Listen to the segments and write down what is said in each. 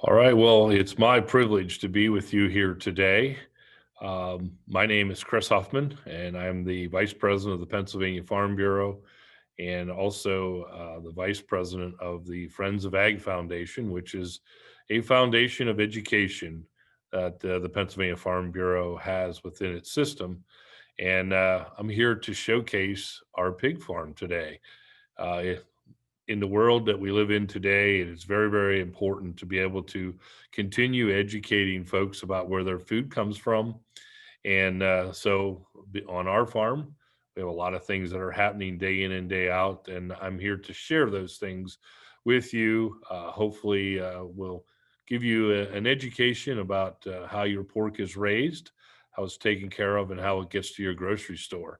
All right, well, it's my privilege to be with you here today. My name is Chris Hoffman, and I'm the Vice President of the Pennsylvania Farm Bureau and also the Vice President of the Friends of Ag Foundation, which is a foundation of education that the Pennsylvania Farm Bureau has within its system. And I'm here to showcase our pig farm today. Uh, in the world that we live in today, it is very, very important to be able to continue educating folks about where their food comes from. And on our farm, we have a lot of things that are happening day in and day out. And I'm here to share those things with you. Hopefully, we'll give you an education about how your pork is raised, how it's taken care of, and how it gets to your grocery store.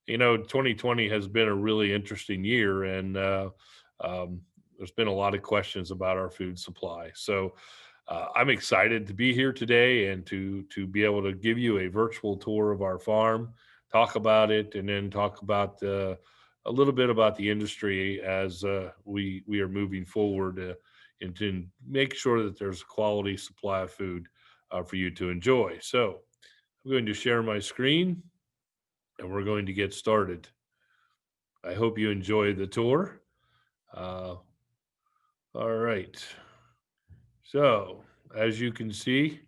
2020 has been a really interesting year, and um, there's been a lot of questions about our food supply. So I'm excited to be here today and to be able to give you a virtual tour of our farm, talk about it, and then talk about a little bit about the industry as we are moving forward and to make sure that there's a quality supply of food for you to enjoy. So I'm going to share my screen and we're going to get started. I hope you enjoy the tour. Uh, all right. So, as you can see,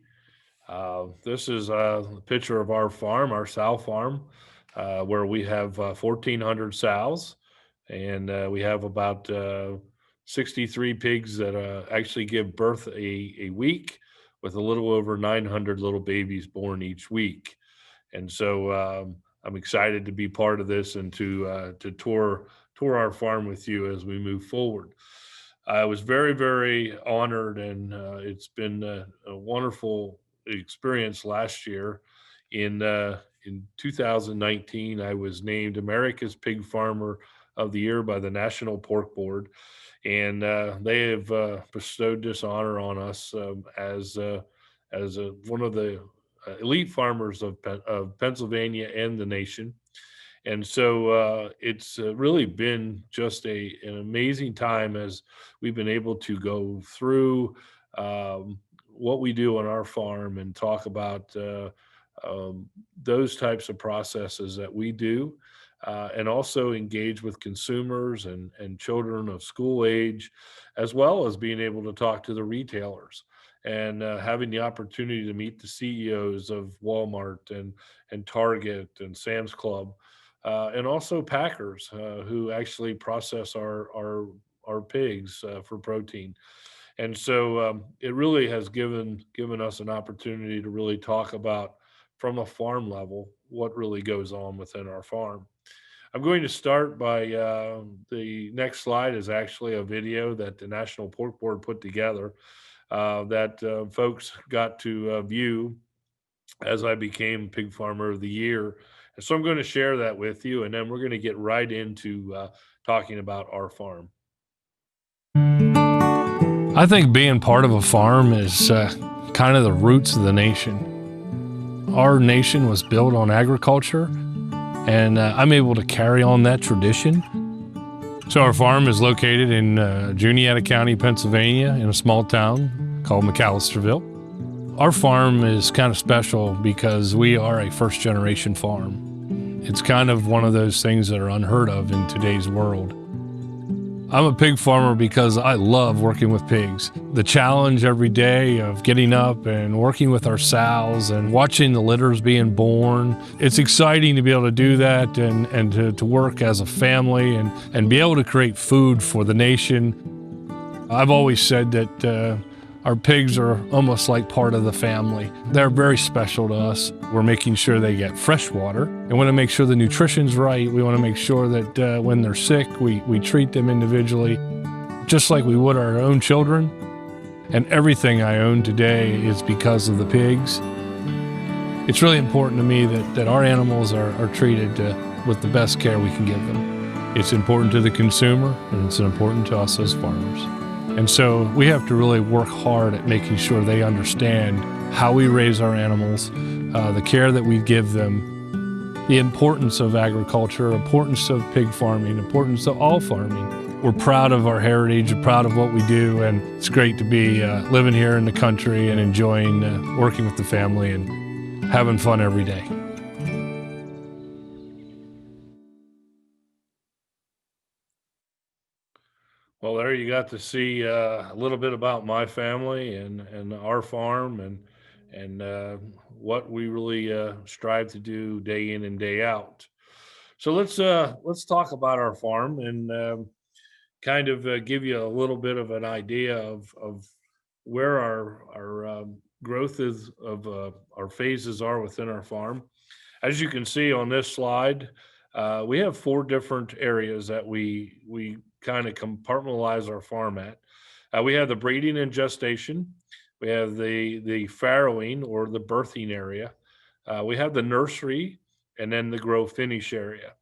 this is a picture of our farm, our sow farm, where we have 1,400 sows, and we have about 63 pigs that actually give birth a week, with a little over 900 little babies born each week. And so I'm excited to be part of this and to tour our farm with you as we move forward. I was very, very honored, and it's been a wonderful experience last year. In 2019, I was named America's Pig Farmer of the Year by the National Pork Board, and they have bestowed this honor on us as one of the elite farmers of Pennsylvania and the nation. And so it's really been just an amazing time as we've been able to go through what we do on our farm and talk about those types of processes that we do. And also engage with consumers and children of school age, as well as being able to talk to the retailers and having the opportunity to meet the CEOs of Walmart and Target and Sam's Club, and also packers who actually process our pigs for protein. And so it really has given us an opportunity to really talk about from a farm level what really goes on within our farm. I'm going to start by the next slide is actually a video that the National Pork Board put together that folks got to view as I became Pig Farmer of the Year. And so I'm going to share that with you, and then we're going to get right into talking about our farm. I think being part of a farm is kind of the roots of the nation. Our nation was built on agriculture, and I'm able to carry on that tradition. So our farm is located in Juanita County, Pennsylvania, in a small town called McAllisterville. Our farm is kind of special because we are a first-generation farm. It's kind of one of those things that are unheard of in today's world. I'm a pig farmer because I love working with pigs. The challenge every day of getting up and working with our sows and watching the litters being born. It's exciting to be able to do that and to work as a family and be able to create food for the nation. I've always said that our pigs are almost like part of the family. They're very special to us. We're making sure they get fresh water. And we want to make sure the nutrition's right. We want to make sure that when they're sick, we treat them individually, just like we would our own children. And everything I own today is because of the pigs. It's really important to me that our animals are treated with the best care we can give them. It's important to the consumer, and it's important to us as farmers. And so we have to really work hard at making sure they understand how we raise our animals, the care that we give them, the importance of agriculture, importance of pig farming, importance of all farming. We're proud of our heritage, we're proud of what we do, and it's great to be living here in the country and enjoying working with the family and having fun every day. Well, there you got to see a little bit about my family and our farm and what we really strive to do day in and day out. So let's talk about our farm and kind of give you a little bit of an idea of where our growth is of our phases are within our farm. As you can see on this slide, we have four different areas that we kind of compartmentalize our farm at. We have the breeding and gestation. We have the farrowing or the birthing area. We have the nursery, and then the grow finish area.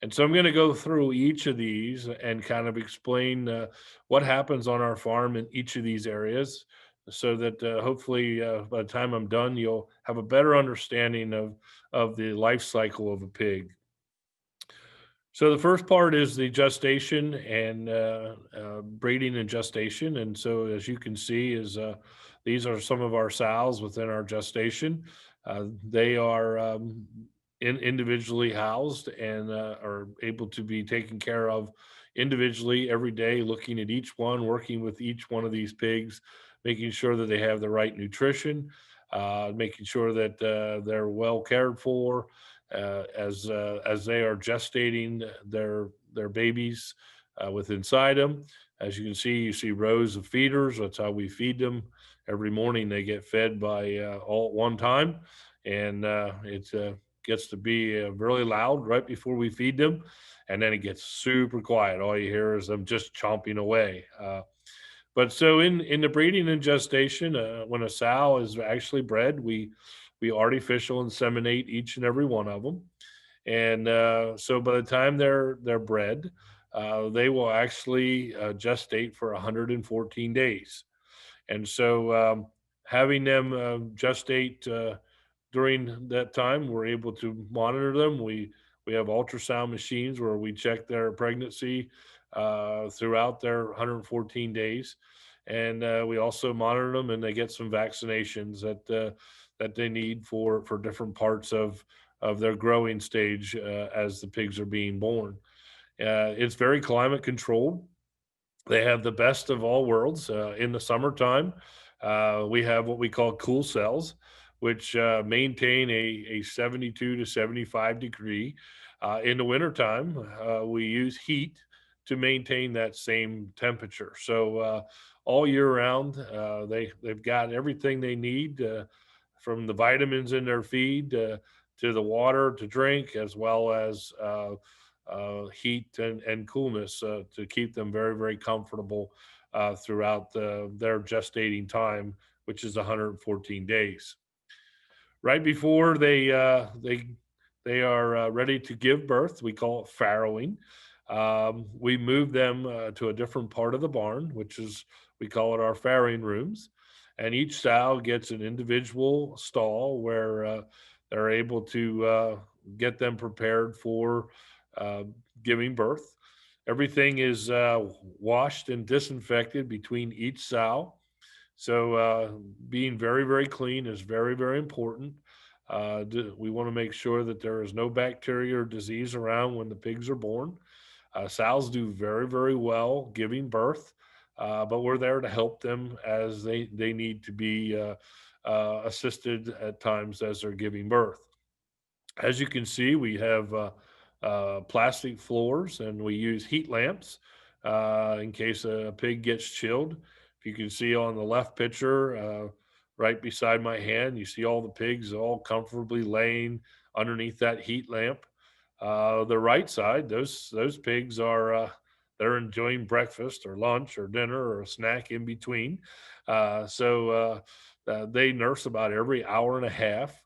And so I'm going to go through each of these and kind of explain what happens on our farm in each of these areas so that hopefully by the time I'm done, you'll have a better understanding of the life cycle of a pig. So the first part is the gestation and breeding and gestation. And so as you can see is these are some of our sows within our gestation. They are individually housed and are able to be taken care of individually every day, looking at each one, working with each one of these pigs, making sure that they have the right nutrition, making sure that they're well cared for, as they are gestating their babies with inside them. As you can see, you see rows of feeders. That's how we feed them. Every morning they get fed by all at one time, and it gets to be really loud right before we feed them, and then it gets super quiet. All you hear is them just chomping away. But so in the breeding and gestation, when a sow is actually bred, we artificial inseminate each and every one of them, and so by the time they're bred, they will actually gestate for 114 days. And so having them gestate during that time, we're able to monitor them. We have ultrasound machines where we check their pregnancy throughout their 114 days, and we also monitor them, and they get some vaccinations that they need for different parts of their growing stage as the pigs are being born. It's very climate controlled. They have the best of all worlds. In the summertime, we have what we call cool cells, which maintain a 72 to 75 degree. In the wintertime, we use heat to maintain that same temperature. So all year round, they've got everything they need, from the vitamins in their feed to the water to drink, as well as heat and coolness to keep them very, very comfortable throughout their gestating time, which is 114 days. Right before they are ready to give birth, we call it farrowing. We move them to a different part of the barn, which is we call it our farrowing rooms, and each sow gets an individual stall where they're able to get them prepared for uh, giving birth. Everything is washed and disinfected between each sow. So being very, very clean is very, very important. We want to make sure that there is no bacteria or disease around when the pigs are born. Sows do very, very well giving birth, but we're there to help them as they need to be assisted at times as they're giving birth. As you can see, we have plastic floors and we use heat lamps in case a pig gets chilled. If you can see on the left picture, right beside my hand, you see all the pigs all comfortably laying underneath that heat lamp. The right side, those pigs are they're enjoying breakfast or lunch or dinner or a snack in between. They nurse about every hour and a half.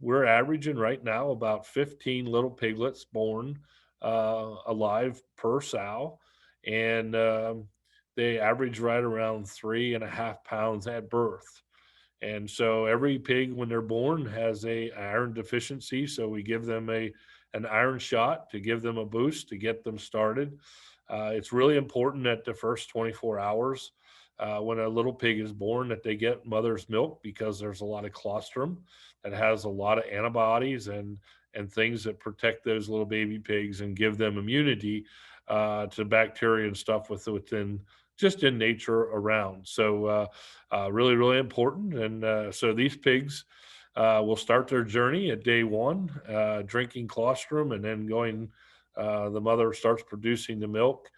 We're averaging right now about 15 little piglets born alive per sow, and they average right around 3.5 pounds at birth. And so every pig, when they're born, has a iron deficiency. So we give them an iron shot to give them a boost to get them started. It's really important that the first 24 hours, when a little pig is born, that they get mother's milk, because there's a lot of colostrum that has a lot of antibodies and things that protect those little baby pigs and give them immunity to bacteria and stuff within just in nature around. So really, really important. And so these pigs will start their journey at day one, drinking colostrum, and then going. The mother starts producing the milk,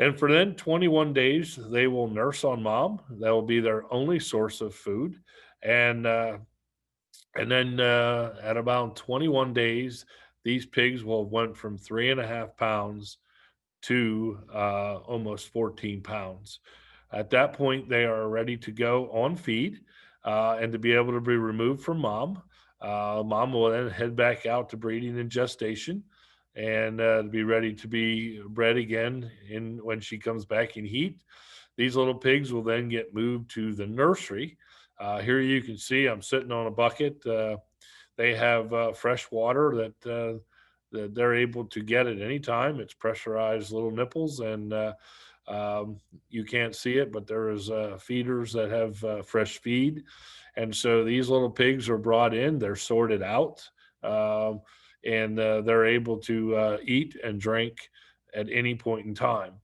and for then 21 days they will nurse on mom. That will be their only source of food, and then at about 21 days, these pigs will have went from 3.5 pounds to almost 14 pounds. At that point, they are ready to go on feed and to be able to be removed from mom. Mom will then head back out to breeding and gestation, and to be ready to be bred again in when she comes back in heat. These little pigs will then get moved to the nursery. Here you can see I'm sitting on a bucket. They have fresh water that they're able to get at any time. It's pressurized little nipples, and you can't see it, but there is feeders that have fresh feed, and so these little pigs are brought in. They're sorted out, um, and they're able to eat and drink at any point in time.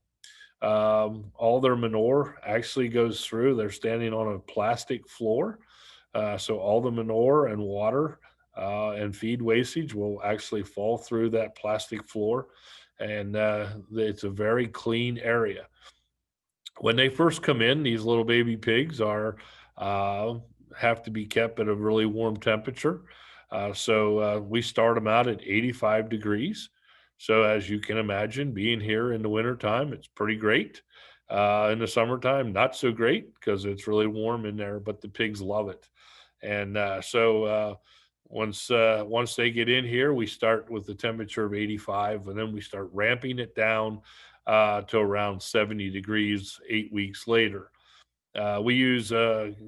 All their manure actually goes through. They're standing on a plastic floor, so all the manure and water and feed wastage will actually fall through that plastic floor, and it's a very clean area. When they first come in, these little baby pigs are uh, have to be kept at a really warm temperature. So we start them out at 85 degrees. So as you can imagine, being here in the wintertime, it's pretty great. In the summertime, not so great because it's really warm in there, but the pigs love it. And once they get in here, we start with the temperature of 85, and then we start ramping it down to around 70 degrees 8 weeks later. We use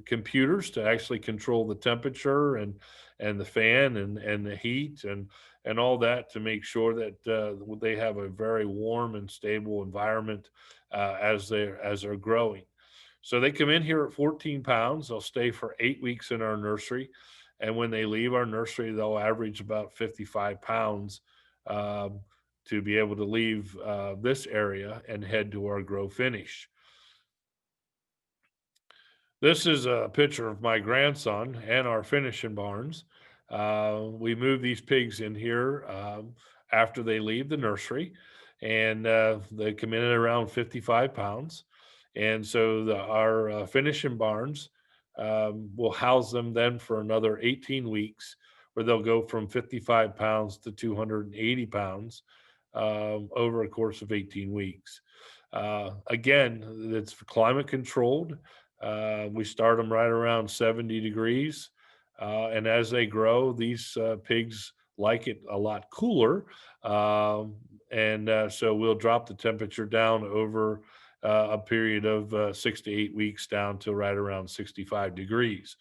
computers to actually control the temperature and the fan and the heat and all that to make sure that they have a very warm and stable environment as they're growing. So they come in here at 14 pounds. They'll stay for 8 weeks in our nursery, and when they leave our nursery, they'll average about 55 pounds. Um, to be able to leave this area and head to our grow finish. This is a picture of my grandson and our finishing barns. We move these pigs in here after they leave the nursery, and they come in at around 55 pounds. And so our finishing barns will house them then for another 18 weeks, where they'll go from 55 pounds to 280 pounds over a course of 18 weeks. Again, it's climate controlled. We start them right around 70 degrees. And as they grow, these pigs like it a lot cooler. And so we'll drop the temperature down over a period of 6 to 8 weeks down to right around 65 degrees.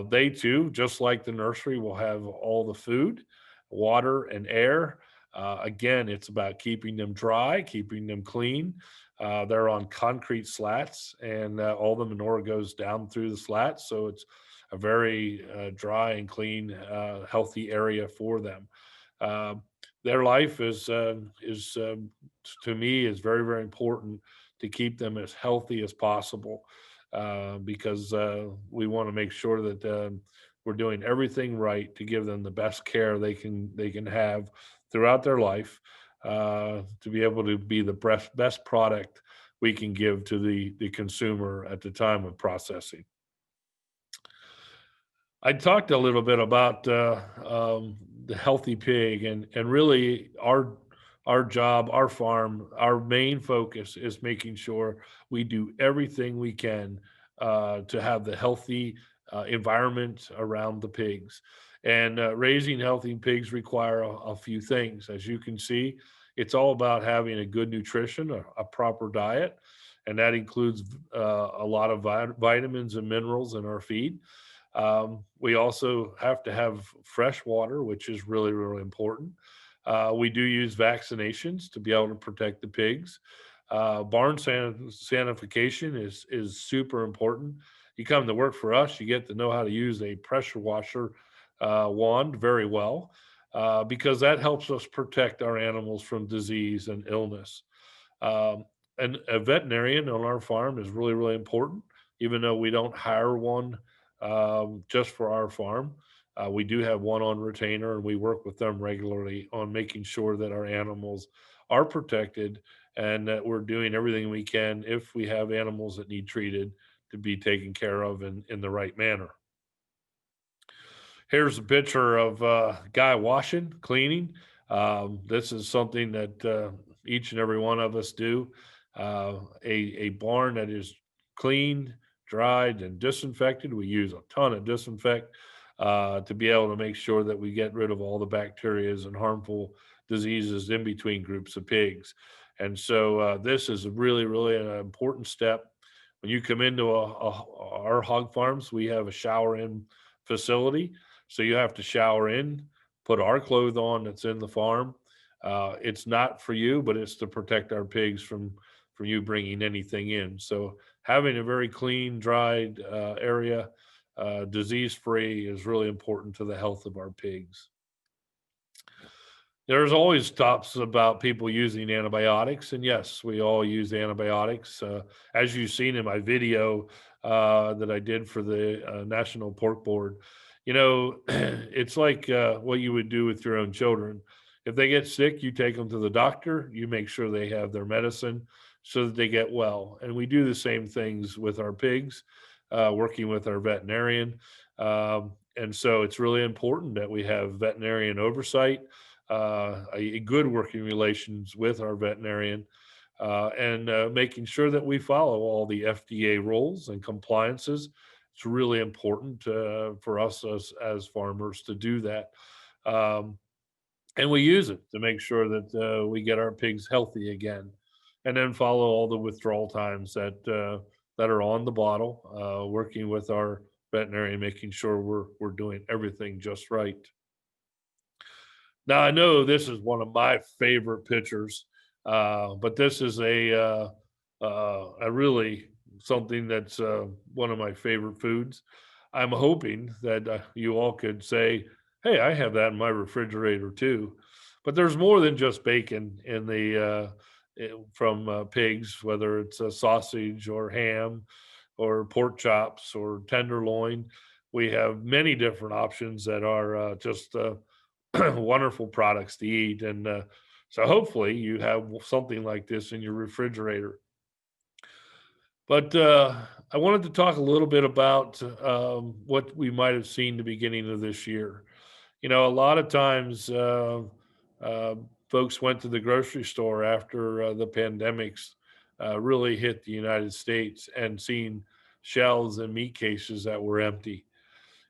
They too, just like the nursery, will have all the food, water, and air. Again, it's about keeping them dry, keeping them clean. They're on concrete slats, and all the manure goes down through the slats, so it's a very dry and clean, healthy area for them. Uh, their life is to me is very, very important to keep them as healthy as possible, because we want to make sure that we're doing everything right to give them the best care they can have throughout their life, to be able to be the best product we can give to the consumer at the time of processing. I talked a little bit about the healthy pig, and really our job, our farm, our main focus is making sure we do everything we can to have the healthy environment around the pigs. And raising healthy pigs require a few things. As you can see, it's all about having a good nutrition, a proper diet. and that includes a lot of vitamins and minerals in our feed. We also have to have fresh water, which is really, really important. We do use vaccinations to be able to protect the pigs. Barn sanification is super important. You come to work for us, you get to know how to use a pressure washer wand very well, because that helps us protect our animals from disease and illness. Um, and a veterinarian on our farm is really, really important, even though we don't hire one just for our farm. We do have one on retainer, and we work with them regularly on making sure that our animals are protected and that we're doing everything we can if we have animals that need treated to be taken care of in the right manner. Here's a picture of a guy washing, cleaning. This is something that each and every one of us do. A barn that is cleaned, dried, and disinfected. We use a ton of disinfect to be able to make sure that we get rid of all the bacterias and harmful diseases in between groups of pigs. And so this is really, really an important step. When you come into our hog farms, we have a shower in facility, so you have to shower in, put our clothes on that's in the farm. It's not for you, but it's to protect our pigs from you bringing anything in. So having a very clean, dried area, disease free, is really important to the health of our pigs. There's always talks about people using antibiotics, and yes, we all use antibiotics. As you've seen in my video that I did for the National Pork Board, it's like what you would do with your own children. If they get sick, you take them to the doctor, you make sure they have their medicine so that they get well. And we do the same things with our pigs, working with our veterinarian. And so it's really important that we have veterinarian oversight, a good working relations with our veterinarian, and making sure that we follow all the FDA rules and compliances. It's really important for us as farmers to do that. Um, and we use it to make sure that we get our pigs healthy again, and then follow all the withdrawal times that are on the bottle. Working with our veterinarian, making sure we're doing everything just right. Now I know this is one of my favorite pictures, but this is a really something that's one of my favorite foods. I'm hoping that you all could say, "Hey, I have that in my refrigerator too." But there's more than just bacon in from pigs, whether it's a sausage or ham or pork chops or tenderloin. We have many different options that are just wonderful products to eat. And so hopefully you have something like this in your refrigerator. But I wanted to talk a little bit about what we might have seen the beginning of this year. A lot of times uh, folks went to the grocery store after the pandemics really hit the United States and seen shelves and meat cases that were empty.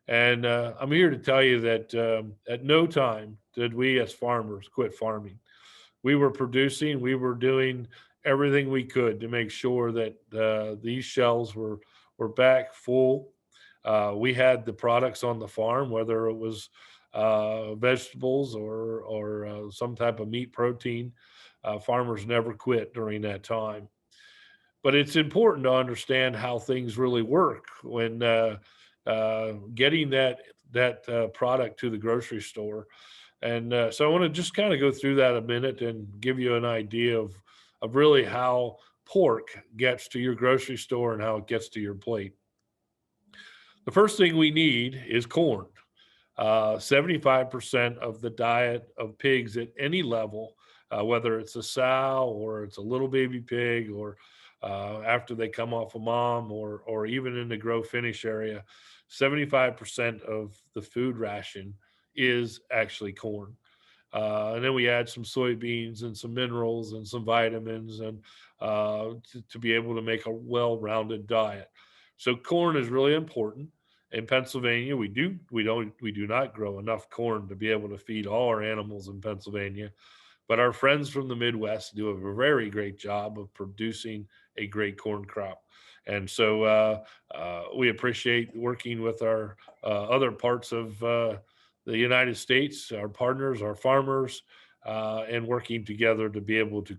And I'm here to tell you that at no time did we as farmers quit farming. We were producing, we were doing everything we could to make sure that these shelves were back full. We had the products on the farm, whether it was vegetables or some type of meat protein. Farmers never quit during that time. But it's important to understand how things really work when getting that product to the grocery store. And so I want to just kind of go through that a minute and give you an idea of really how pork gets to your grocery store and how it gets to your plate. The first thing we need is corn. 75% of the diet of pigs at any level, whether it's a sow or it's a little baby pig or after they come off a mom or even in the grow finish area, 75% of the food ration is actually corn. And then we add some soybeans and some minerals and some vitamins and to be able to make a well-rounded diet. So corn is really important. In Pennsylvania, we do not grow enough corn to be able to feed all our animals in Pennsylvania. But our friends from the Midwest do a very great job of producing a great corn crop. And so we appreciate working with our other parts of the United States, our partners, our farmers, and working together to be able to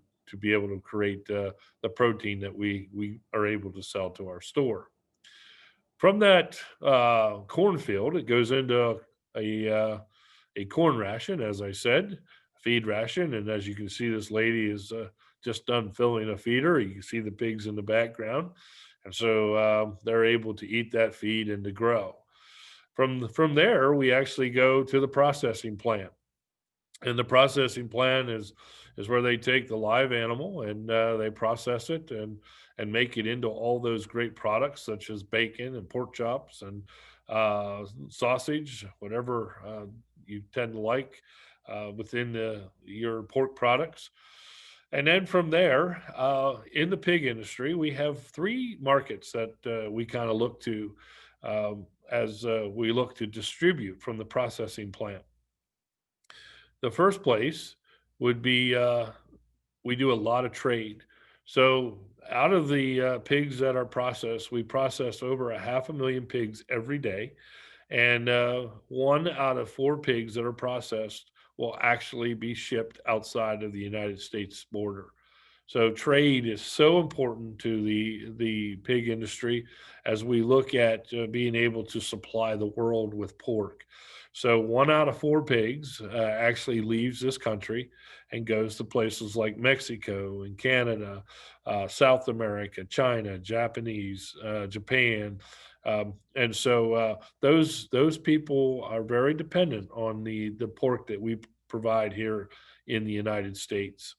create the protein that we are able to sell to our store. From that cornfield, it goes into a a corn ration, as I said, feed ration, and as you can see, this lady is just done filling a feeder. You can see the pigs in the background, and so they're able to eat that feed and to grow. From there, we actually go to the processing plant, and the processing plant is where they take the live animal and they process it and make it into all those great products such as bacon and pork chops and sausage, whatever you tend to like within your pork products. And then from there, in the pig industry, we have three markets that we kind of look to as we look to distribute from the processing plant. The first place would be we do a lot of trade. So out of the pigs that are processed, we process over 500,000 pigs every day, and one out of four pigs that are processed will actually be shipped outside of the United States border. So trade is so important to the pig industry as we look at being able to supply the world with pork. So one out of four pigs actually leaves this country and goes to places like Mexico and Canada, South America, China, Japan. And so those people are very dependent on the pork that we provide here in the United States.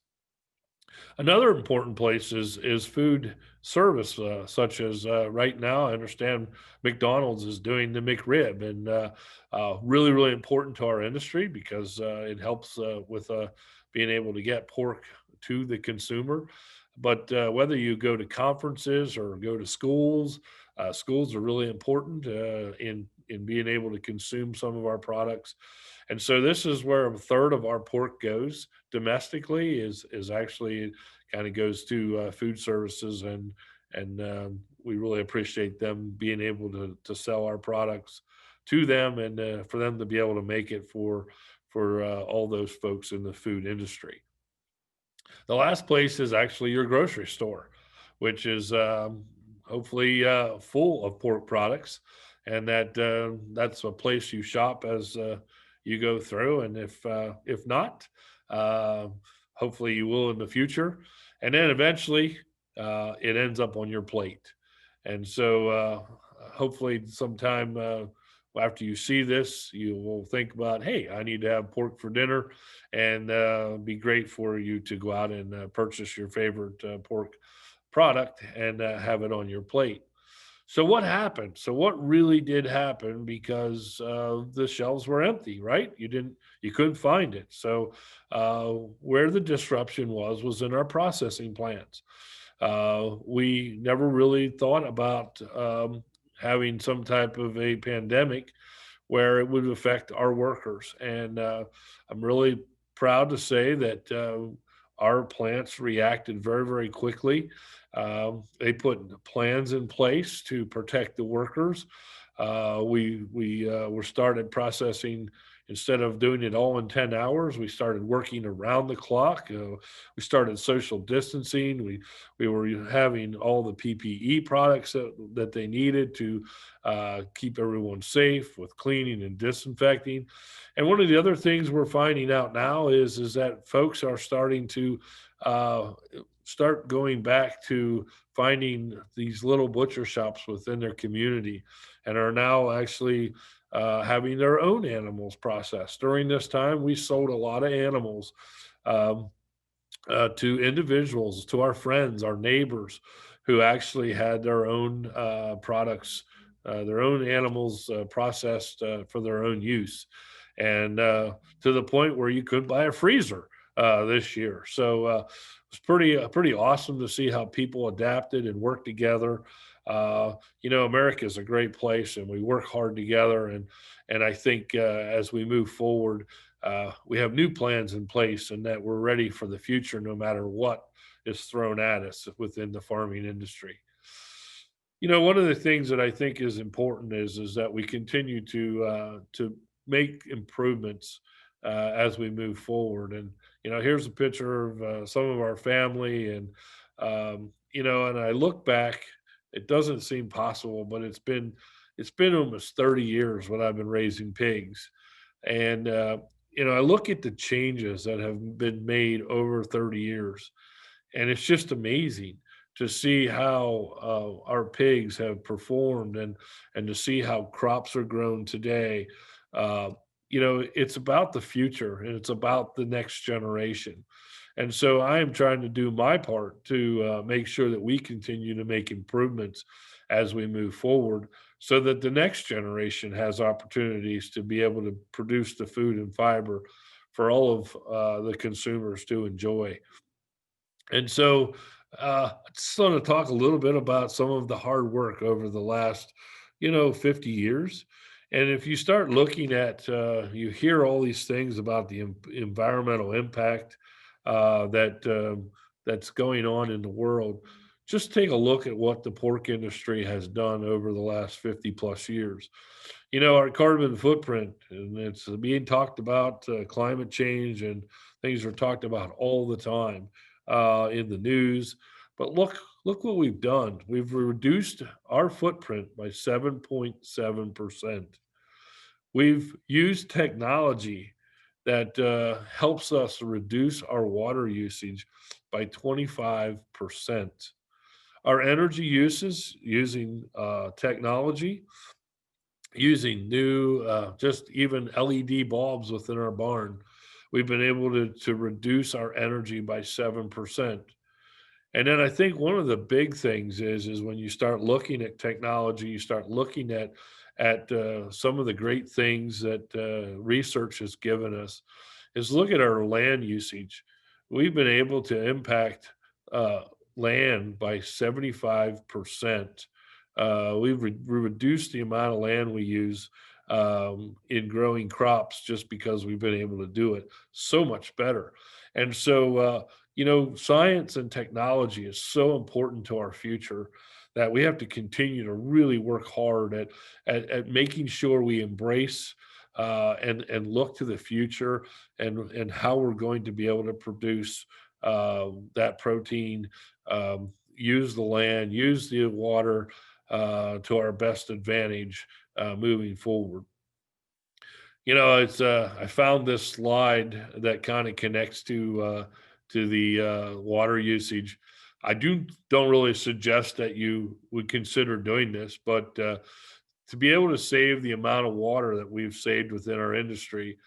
Another important place is food service, such as right now, I understand McDonald's is doing the McRib, and really, really important to our industry because it helps with being able to get pork to the consumer. But whether you go to conferences or go to schools, schools are really important in being able to consume some of our products. And so this is where a third of our pork goes domestically is actually kind of goes to food services, and we really appreciate them being able to sell our products to them and for them to be able to make it for all those folks in the food industry. The last place is actually your grocery store, which is hopefully full of pork products, and that's a place you shop as you go through. And if not, uh, hopefully you will in the future. And then eventually, it ends up on your plate. And so, hopefully, sometime after you see this, you will think about, hey, I need to have pork for dinner, and be great for you to go out and purchase your favorite pork product and have it on your plate. So what happened? So what really did happen because the shelves were empty, right? You couldn't find it. So where the disruption was in our processing plants. We never really thought about having some type of a pandemic where it would affect our workers. And I'm really proud to say that our plants reacted very, very quickly. They put plans in place to protect the workers. We were started processing instead of doing it all in 10 hours. We started working around the clock. We started social distancing. We were having all the PPE products that they needed to keep everyone safe with cleaning and disinfecting. And one of the other things we're finding out now is that folks are starting to uh, start going back to finding these little butcher shops within their community and are now actually having their own animals processed. During this time, we sold a lot of animals um, to individuals, to our friends, our neighbors who actually had their own products, their own animals processed for their own use. And to the point where you could buy a freezer this year. So it's pretty awesome to see how people adapted and worked together. America is a great place, and we work hard together. And I think as we move forward, we have new plans in place and that we're ready for the future no matter what is thrown at us within the farming industry. One of the things that I think is important is that we continue to make improvements as we move forward. And here's a picture of some of our family, and and I look back, it doesn't seem possible, but it's been almost 30 years when I've been raising pigs, and I look at the changes that have been made over 30 years, and it's just amazing to see how our pigs have performed, and to see how crops are grown today. Uh, it's about the future and it's about the next generation. And so I am trying to do my part to make sure that we continue to make improvements as we move forward so that the next generation has opportunities to be able to produce the food and fiber for all of the consumers to enjoy. And so, I just want to talk a little bit about some of the hard work over the last, 50 years. And if you start looking at, you hear all these things about the environmental impact that's going on in the world. Just take a look at what the pork industry has done over the last 50 plus years. Our carbon footprint, and it's being talked about, climate change, and things are talked about all the time in the news. But look what we've done. We've reduced our footprint by 7.7%. We've used technology that helps us reduce our water usage by 25%. Our energy uses using technology, using new, just even LED bulbs within our barn, we've been able to reduce our energy by 7%. And then I think one of the big things is when you start looking at technology, you start looking at some of the great things that research has given us, is look at our land usage. We've been able to impact uh, land by 75%. We reduced the amount of land we use in growing crops just because we've been able to do it so much better. And so, science and technology is so important to our future that we have to continue to really work hard at making sure we embrace and look to the future, and how we're going to be able to produce that protein, use the land, use the water to our best advantage moving forward. It's I found this slide that kind of connects to the water usage. I don't really suggest that you would consider doing this, but to be able to save the amount of water that we've saved within our industry,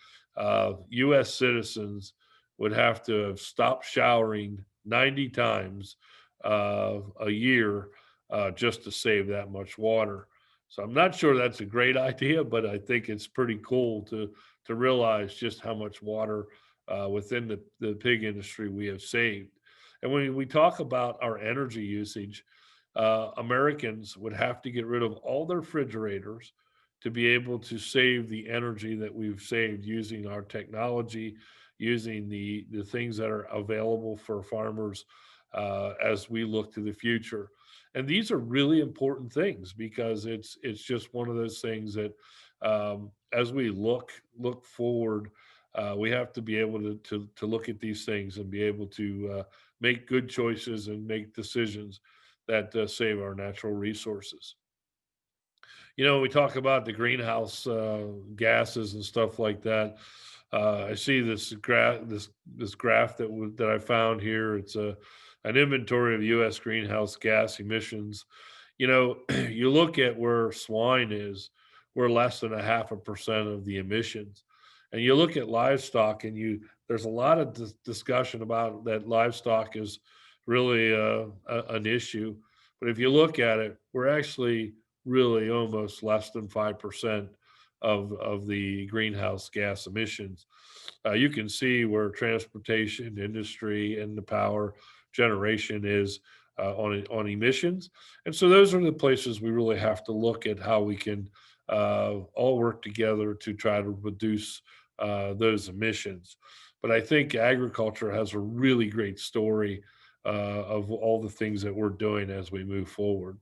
U.S. citizens would have to have stopped showering 90 times a year just to save that much water. So I'm not sure that's a great idea, but I think it's pretty cool to realize just how much water within the pig industry we have saved. And when we talk about our energy usage, Americans would have to get rid of all their refrigerators to be able to save the energy that we've saved using our technology, using the things that are available for farmers as we look to the future. And these are really important things because it's just one of those things that as we look forward, we have to be able to look at these things and be able to make good choices and make decisions that save our natural resources. We talk about the greenhouse gases and stuff like that. I see this graph that I found here. It's an inventory of U.S. greenhouse gas emissions. You look at where swine is, we're less than 0.5% of the emissions, and you look at livestock, and there's a lot of discussion about that livestock is really an issue. But if you look at it, we're actually really almost less than 5% of the greenhouse gas emissions. You can see where transportation industry and the power generation is on emissions. And so those are the places we really have to look at how we can all work together to try to reduce those emissions. But I think agriculture has a really great story of all the things that we're doing as we move forward.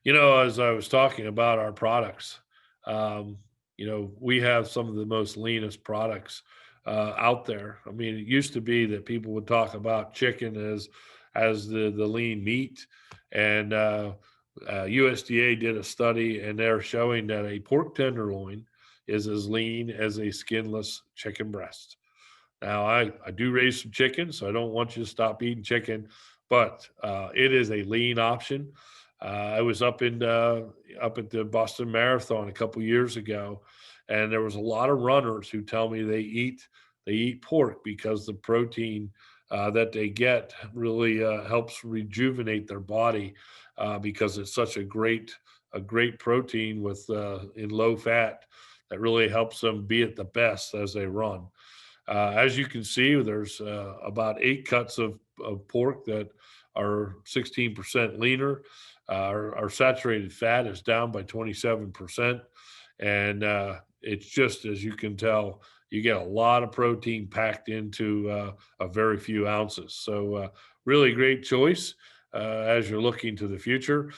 As I was talking about our products, we have some of the most leanest products out there. I mean, it used to be that people would talk about chicken as the lean meat, and USDA did a study, and they're showing that a pork tenderloin is as lean as a skinless chicken breast. Now, I do raise some chicken, so I don't want you to stop eating chicken, but it is a lean option. I was up at the Boston Marathon a couple years ago, and there was a lot of runners who tell me they eat pork because the protein that they get really helps rejuvenate their body because it's such a great protein with in low fat that really helps them be at the best as they run. As you can see, there's about 8 cuts of pork that are 16% leaner. Our saturated fat is down by 27%. And it's just, as you can tell, you get a lot of protein packed into a very few ounces. So really great choice as you're looking to the future.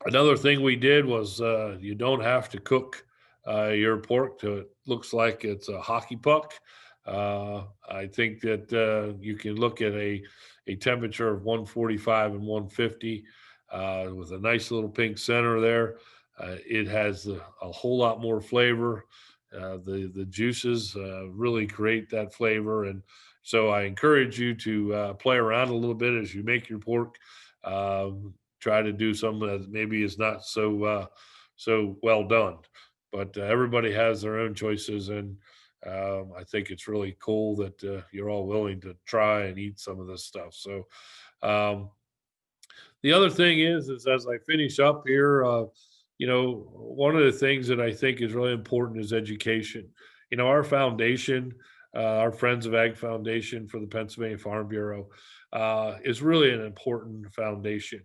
Another thing we did was you don't have to cook your pork till it looks like it's a hockey puck. I think that you can look at a temperature of 145 and 150 with a nice little pink center there. It has a whole lot more flavor. The juices really create that flavor. And so I encourage you to play around a little bit as you make your pork. Try to do something that maybe is not so well done. But everybody has their own choices, and I think it's really cool that you're all willing to try and eat some of this stuff. So the other thing is as I finish up here, one of the things that I think is really important is education. Our foundation, our Friends of Ag Foundation for the Pennsylvania Farm Bureau, is really an important foundation.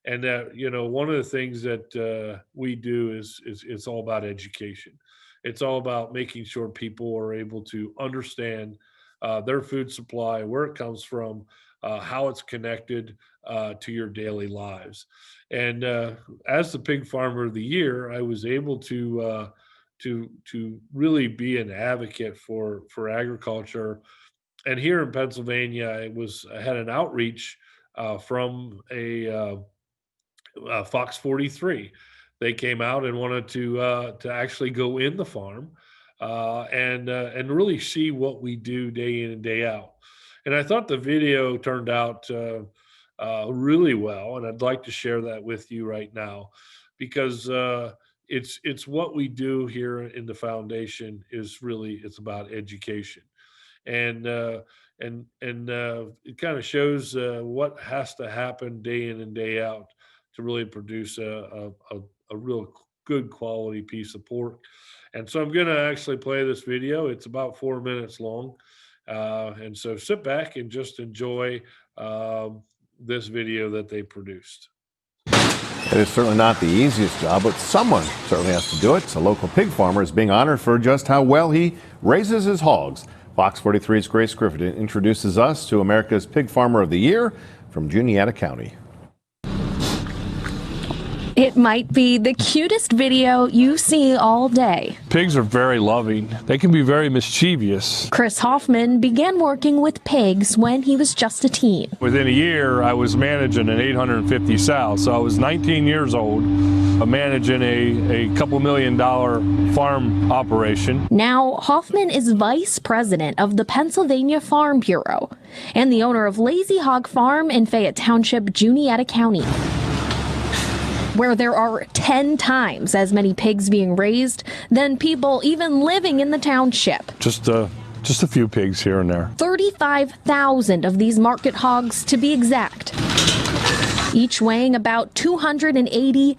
And that, one of the things that we do is it's all about education. It's all about making sure people are able to understand their food supply, where it comes from, how it's connected to your daily lives. And as the Pig Farmer of the Year, I was able to really be an advocate for agriculture. And here in Pennsylvania, I had an outreach from a Fox 43. They came out and wanted to actually go in the farm and really see what we do day in and day out. And I thought the video turned out really well, and I'd like to share that with you right now because it's what we do here in the foundation it's about education, and it kind of shows what has to happen day in and day out to really produce a real good quality piece of pork. And so I'm going to actually play this video. It's about 4 minutes long. And so sit back and just enjoy this video that they produced. It is certainly not the easiest job, but someone certainly has to do it. A local pig farmer is being honored for just how well he raises his hogs. Fox 43's Grace Griffith introduces us to America's Pig Farmer of the Year from Juanita County. It might be the cutest video you see all day. Pigs are very loving. They can be very mischievous. Chris Hoffman began working with pigs when he was just a teen. Within a year, I was managing an 850 sow. So I was 19 years old, managing a couple $1 million farm operation. Now, Hoffman is vice president of the Pennsylvania Farm Bureau and the owner of Lazy Hog Farm in Fayette Township, Juanita County, where there are 10 times as many pigs being raised than people even living in the township. Just a few pigs here and there. 35,000 of these market hogs to be exact, each weighing about 280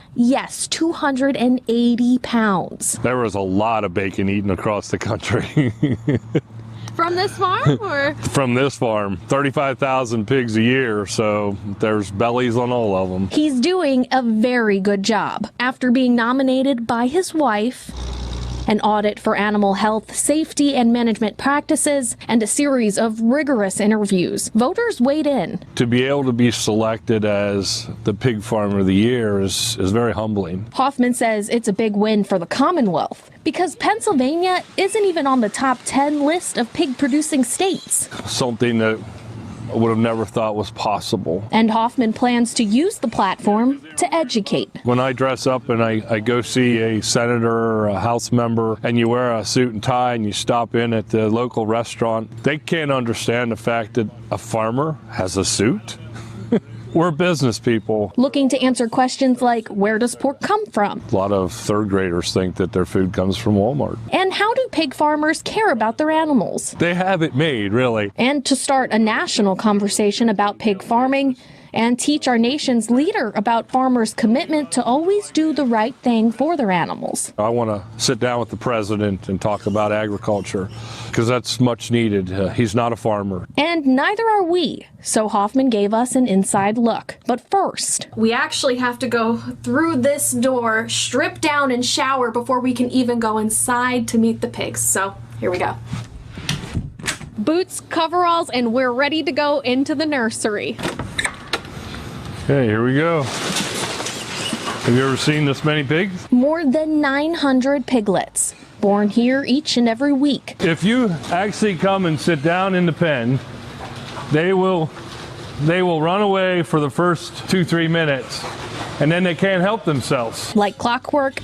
pounds. There was a lot of bacon eaten across the country. From this farm, or? From this farm. 35,000 pigs a year, so there's bellies on all of them. He's doing a very good job. After being nominated by his wife An audit for animal health, safety, and management practices, and a series of rigorous interviews. Voters weighed in. To be able to be selected as the Pig Farmer of the Year is very humbling. Hoffman says it's a big win for the Commonwealth because Pennsylvania isn't even on the top 10 list of pig-producing states. Something that I would have never thought was possible. And Hoffman plans to use the platform to educate. When I dress up and I go see a senator or a House member and you wear a suit and tie and you stop in at the local restaurant, they can't understand the fact that a farmer has a suit. We're business people. Looking to answer questions like, where does pork come from? A lot of third graders think that their food comes from Walmart. And how do pig farmers care about their animals? They have it made, really. And to start a national conversation about pig farming and teach our nation's leader about farmers' commitment to always do the right thing for their animals. I want to sit down with the president and talk about agriculture because that's much needed. He's not a farmer. And neither are we, so Hoffman gave us an inside look. But first, we actually have to go through this door, strip down and shower before we can even go inside to meet the pigs. So here we go. Boots, coveralls, and we're ready to go into the nursery. Okay, here we go. Have you ever seen this many pigs? More than 900 piglets, born here each and every week. If you actually come and sit down in the pen, they will run away for the first 2-3 minutes, and then they can't help themselves. Like clockwork,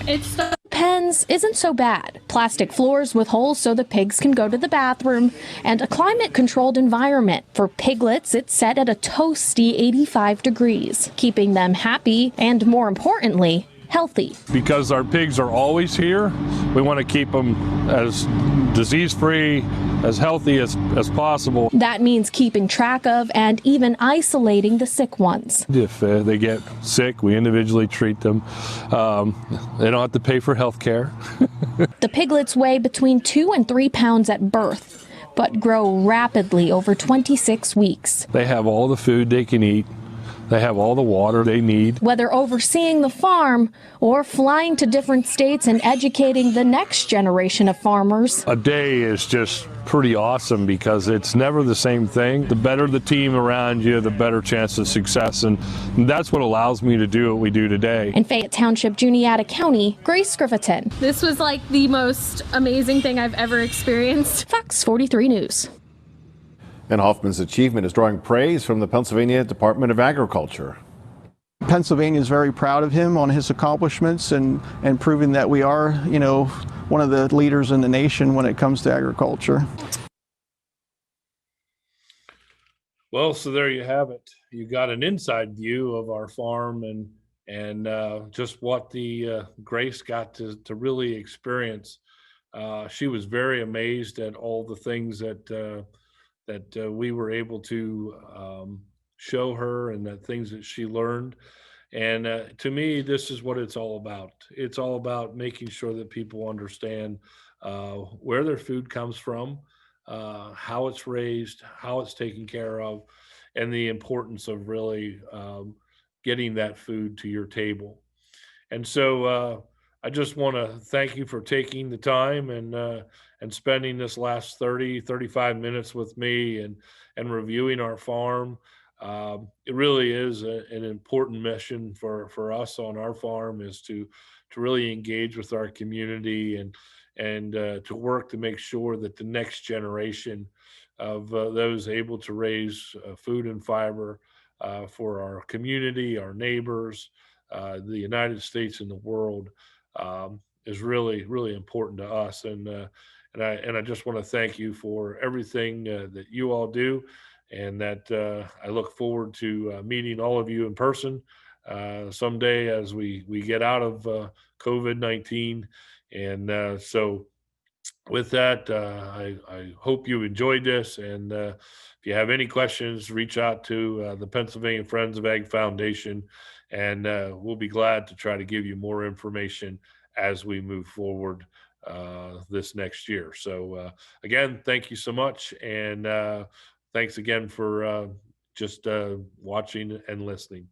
pens isn't so bad. Plastic floors with holes so the pigs can go to the bathroom, and a climate-controlled environment. For piglets, it's set at a toasty 85 degrees, keeping them happy and, more importantly, healthy. Because our pigs are always here, we want to keep them as disease-free, as healthy as possible. That means keeping track of and even isolating the sick ones. If they get sick, we individually treat them. They don't have to pay for health care. The piglets weigh between 2 and 3 pounds at birth, but grow rapidly over 26 weeks. They have all the food they can eat. They have all the water they need. Whether overseeing the farm or flying to different states and educating the next generation of farmers. A day is just pretty awesome because it's never the same thing. The better the team around you, the better chance of success. And that's what allows me to do what we do today. In Fayette Township, Juanita County, Grace Griffithton. This was like the most amazing thing I've ever experienced. Fox 43 News. And Hoffman's achievement is drawing praise from the Pennsylvania Department of Agriculture. Pennsylvania is very proud of him on his accomplishments and proving that we are, one of the leaders in the nation when it comes to agriculture. Well, so there you have it. You got an inside view of our farm and just what the Grace got to really experience. She was very amazed at all the things that we were able to show her and the things that she learned. And to me, this is what it's all about. It's all about making sure that people understand where their food comes from, how it's raised, how it's taken care of, and the importance of really getting that food to your table. And so I just want to thank you for taking the time and spending this last 35 minutes with me and reviewing our farm. It really is an important mission for us on our farm is to really engage with our community and to work to make sure that the next generation of those able to raise food and fiber for our community, our neighbors, the United States and the world is really, really important to us. And I just want to thank you for everything that you all do, and that I look forward to meeting all of you in person someday as we get out of COVID-19. And so with that, I hope you enjoyed this. And if you have any questions, reach out to the Pennsylvania Friends of Ag Foundation, and we'll be glad to try to give you more information as we move forward this next year. So again, thank you so much. And thanks again for just watching and listening.